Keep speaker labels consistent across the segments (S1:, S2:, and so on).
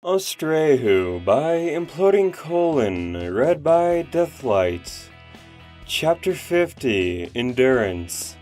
S1: Austraeoh by Imploding Colon, read by Deathlight. Chapter 50, Endurance.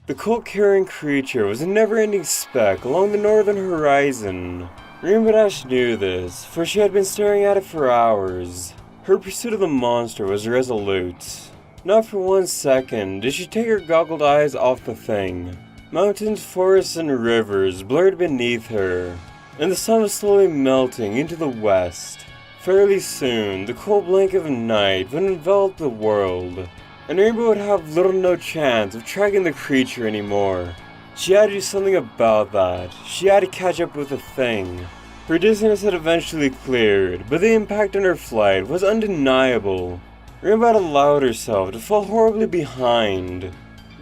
S1: The cult-carrying creature was a never-ending speck along the northern horizon. Rainbow Dash knew this, for she had been staring at it for hours. Her pursuit of the monster was resolute. Not for 1 second did she take her goggled eyes off the thing. Mountains, forests, and rivers blurred beneath her, and the sun was slowly melting into the west. Fairly soon, the cold blanket of night would envelop the world, and Rainbow would have little to no chance of tracking the creature anymore. She had to do something about that. She had to catch up with the thing. Her dizziness had eventually cleared, but the impact on her flight was undeniable. Rainbow had allowed herself to fall horribly behind.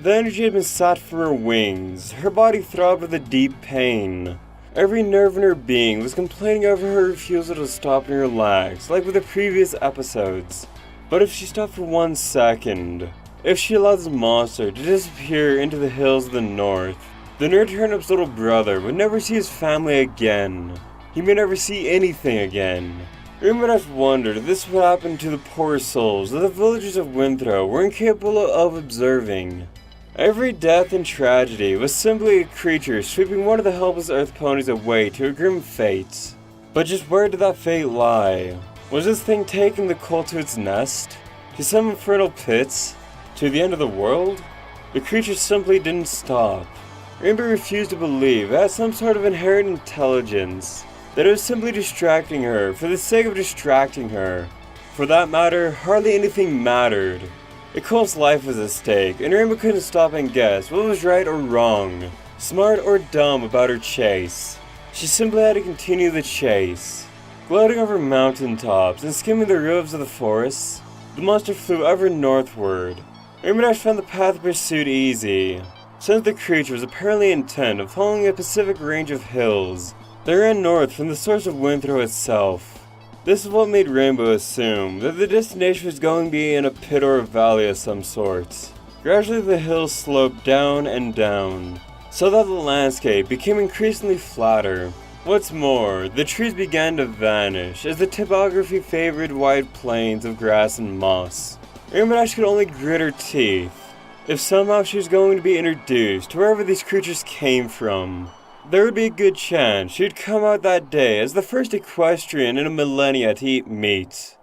S1: The energy had been sapped from her wings. Her body throbbed with a deep pain. Every nerve in her being was complaining over her refusal to stop and relax, like with the previous episodes. But if she stopped for 1 second, if she allowed this monster to disappear into the hills of the north, the nerd turnip's little brother would never see his family again. He may never see anything again. Rainbow Dash wondered if this would happen to the poor souls that the villagers of Winthrow were incapable of observing. Every death and tragedy was simply a creature sweeping one of the helpless earth ponies away to a grim fate. But just where did that fate lie? Was this thing taking the cult to its nest? To some infernal pits? To the end of the world? The creature simply didn't stop. Rainbow refused to believe it had some sort of inherent intelligence, that it was simply distracting her for the sake of distracting her. For that matter, hardly anything mattered. The cult's life was at stake, and Rainbow couldn't stop and guess what was right or wrong, smart or dumb about her chase. She simply had to continue the chase. Gliding over mountaintops and skimming the roofs of the forests, the monster flew ever northward. Rainbow Dash found the path of pursuit easy, since the creature was apparently intent on following a Pacific range of hills that ran north from the source of Winthrow itself. This is what made Rainbow assume that the destination was going to be in a pit or a valley of some sort. Gradually the hills sloped down and down, so that the landscape became increasingly flatter. What's more, the trees began to vanish as the topography favored wide plains of grass and moss. Rainbow Dash could only grit her teeth. If somehow she was going to be introduced to wherever these creatures came from, there would be a good chance she'd come out that day as the first equestrian in a millennia to eat meat.